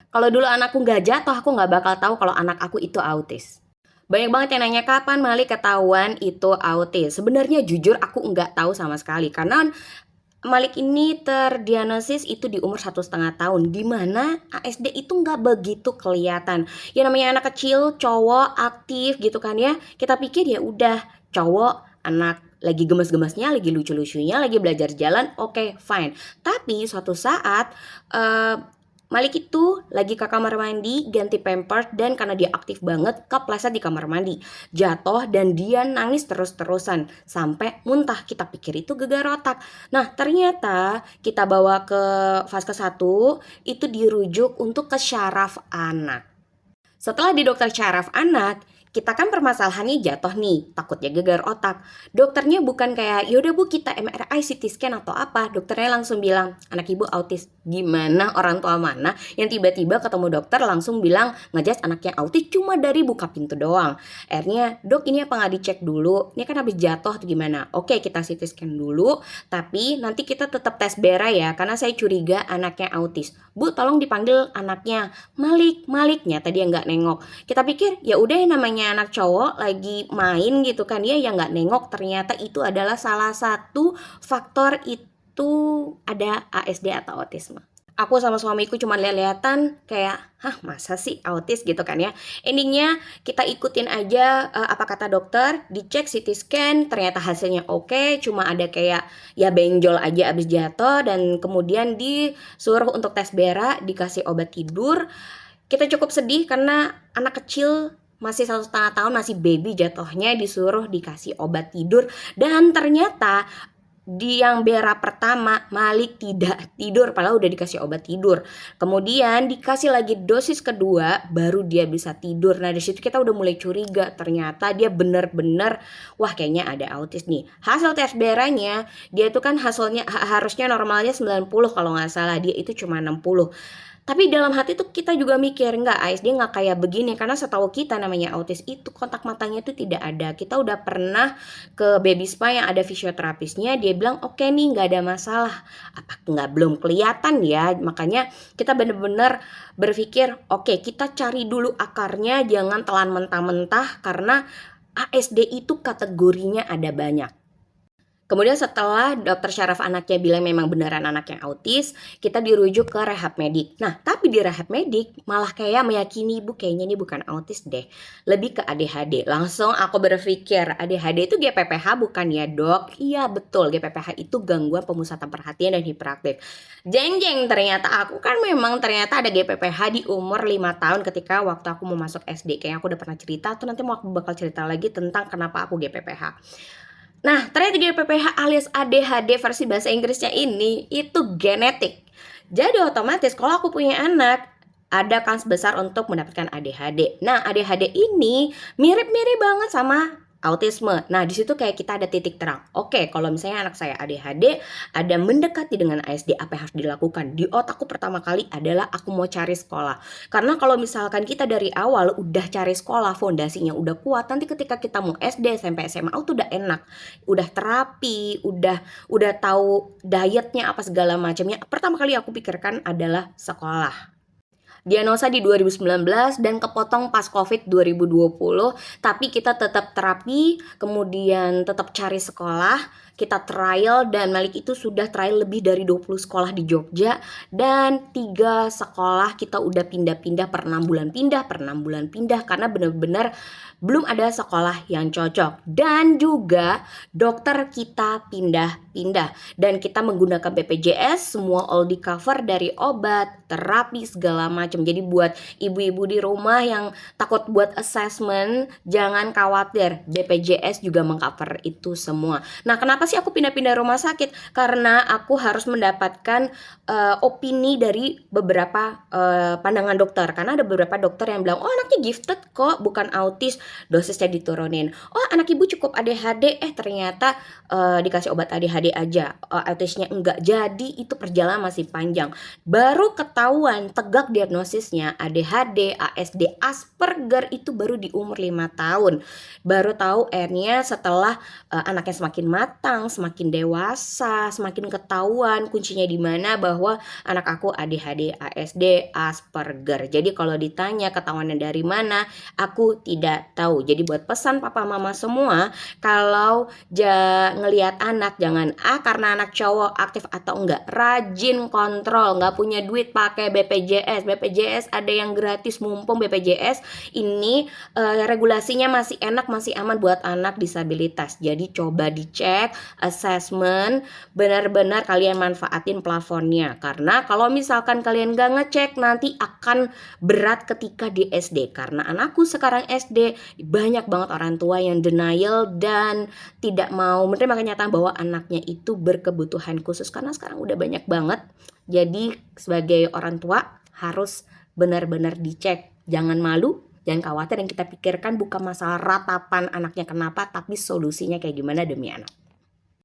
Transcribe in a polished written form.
Kalau dulu anakku nggak jatuh, aku nggak bakal tahu kalau anak aku itu autis. Banyak banget yang nanya kapan Malik ketahuan itu autis. Sebenarnya jujur aku nggak tahu sama sekali karena Malik ini terdiagnosis itu di umur 1,5 tahun, di mana ASD itu nggak begitu kelihatan. Ya namanya anak kecil, cowok, aktif gitu kan ya. Kita pikir ya udah cowok, anak lagi gemes-gemesnya, lagi lucu-lucunya, lagi belajar jalan, oke, fine. Tapi suatu saat eh, Malik itu lagi ke kamar mandi ganti pampers dan karena dia aktif banget kepleset di kamar mandi, jatuh dan dia nangis terus-terusan sampai muntah. Kita pikir itu gegar otak. Nah, ternyata kita bawa ke fase 1 itu dirujuk untuk ke syaraf anak. Setelah di dokter syaraf anak, kita kan permasalahannya jatuh nih, takutnya gegar otak. Dokternya bukan kayak, yaudah bu kita MRI, CT scan atau apa. Dokternya langsung bilang, anak ibu autis. Gimana orang tua mana yang tiba-tiba ketemu dokter langsung bilang ngejudge anaknya autis cuma dari buka pintu doang. Akhirnya, dok ini apa nggak dicek dulu? Ini kan habis jatuh atau gimana? Oke kita CT scan dulu, tapi nanti kita tetap tes darah ya, karena saya curiga anaknya autis. Bu tolong dipanggil anaknya. Malik, nyata dia nggak nengok. Kita pikir ya udah namanya anak cowok lagi main gitu kan ya, yang nggak nengok. Ternyata itu adalah salah satu faktor itu ada ASD atau autisme. Aku sama suamiku cuma lihat-lihatan kayak, hah masa sih autis gitu kan ya. Endingnya kita ikutin aja apa kata dokter, dicek CT scan, ternyata hasilnya oke, cuma ada kayak ya benjol aja abis jatuh dan kemudian disuruh untuk tes bera, dikasih obat tidur. Kita cukup sedih karena anak kecil masih 1,5 tahun, masih baby jatuhnya disuruh dikasih obat tidur dan ternyata di yang bera pertama Malik tidak tidur padahal udah dikasih obat tidur. Kemudian dikasih lagi dosis kedua baru dia bisa tidur. Nah di situ kita udah mulai curiga, ternyata dia bener-bener wah kayaknya ada autis nih. Hasil tes beranya dia itu kan hasilnya harusnya normalnya 90 kalau nggak salah, dia itu cuma 60. Tapi dalam hati tuh kita juga mikir, nggak ASD nggak kayak begini. Karena setahu kita namanya autis itu kontak matanya itu tidak ada. Kita udah pernah ke baby spa yang ada fisioterapisnya, dia bilang oke nih nggak ada masalah. Apa nggak belum kelihatan ya. Makanya kita bener-bener berpikir oke kita cari dulu akarnya, jangan telan mentah-mentah. Karena ASD itu kategorinya ada banyak. Kemudian setelah dokter syaraf anaknya bilang memang beneran anaknya autis, kita dirujuk ke rehab medik. Nah, tapi di rehab medik malah kayak meyakini ibu kayaknya ini bukan autis deh. Lebih ke ADHD. Langsung aku berpikir, ADHD itu GPPH bukan ya dok? Iya betul, GPPH itu gangguan pemusatan perhatian dan hiperaktif. Jeng-jeng, ternyata aku kan memang ternyata ada GPPH di umur 5 tahun ketika waktu aku mau masuk SD. Kayaknya aku udah pernah cerita, atau nanti mau aku bakal cerita lagi tentang kenapa aku GPPH. Nah, ternyata GPPH alias ADHD versi bahasa Inggrisnya ini itu genetik. Jadi otomatis kalau aku punya anak, ada kans besar untuk mendapatkan ADHD. Nah, ADHD ini mirip-mirip banget sama autisme. Nah, di situ kayak kita ada titik terang. Oke, kalau misalnya anak saya ADHD, ada mendekati dengan ASD, apa yang harus dilakukan? Di otakku pertama kali adalah aku mau cari sekolah. Karena kalau misalkan kita dari awal udah cari sekolah, fondasinya udah kuat, nanti ketika kita mau SD, SMP, SMA, itu udah enak. Udah terapi, udah tahu dietnya apa segala macamnya. Pertama kali aku pikirkan adalah sekolah. Diagnosa di 2019 dan kepotong pas COVID 2020, tapi kita tetap terapi, kemudian tetap cari sekolah, kita trial dan Malik itu sudah trial lebih dari 20 sekolah di Jogja dan 3 sekolah kita udah pindah-pindah per 6 bulan pindah karena benar-benar belum ada sekolah yang cocok dan juga dokter kita pindah-pindah dan kita menggunakan BPJS semua all di cover dari obat, terapi segala macam. Jadi buat ibu-ibu di rumah yang takut buat assessment jangan khawatir, BPJS juga mengcover itu semua. Nah, kenapa sih aku pindah-pindah rumah sakit? Karena aku harus mendapatkan opini dari beberapa pandangan dokter. Karena ada beberapa dokter yang bilang, oh anaknya gifted kok, bukan autis, dosisnya diturunin. Oh anak ibu cukup ADHD, ternyata dikasih obat ADHD aja, autisnya enggak. Jadi itu perjalanan masih panjang. Baru ketahuan tegak diagnosisnya ADHD, ASD, Asperger itu baru di umur 5 tahun. Baru tahu akhirnya setelah anaknya semakin matang, berkembang, semakin dewasa, semakin ketahuan kuncinya di mana bahwa anak aku ADHD, ASD, Asperger. Jadi kalau ditanya ketahuannya dari mana, aku tidak tahu. Jadi buat pesan papa mama semua, kalau ngelihat anak jangan karena anak cowok aktif atau enggak, rajin kontrol. Nggak punya duit pakai BPJS. BPJS ada yang gratis, mumpung BPJS ini regulasinya masih enak, masih aman buat anak disabilitas. Jadi coba dicek, assessment, benar-benar kalian manfaatin plafonnya. Karena kalau misalkan kalian gak ngecek, nanti akan berat ketika di SD. Karena anakku sekarang SD, banyak banget orang tua yang denial dan tidak mau menerima kenyataan bahwa anaknya itu berkebutuhan khusus. Karena sekarang udah banyak banget. Jadi sebagai orang tua harus benar-benar dicek. Jangan malu, jangan khawatir. Yang kita pikirkan bukan masalah ratapan anaknya kenapa, tapi solusinya kayak gimana demi anak.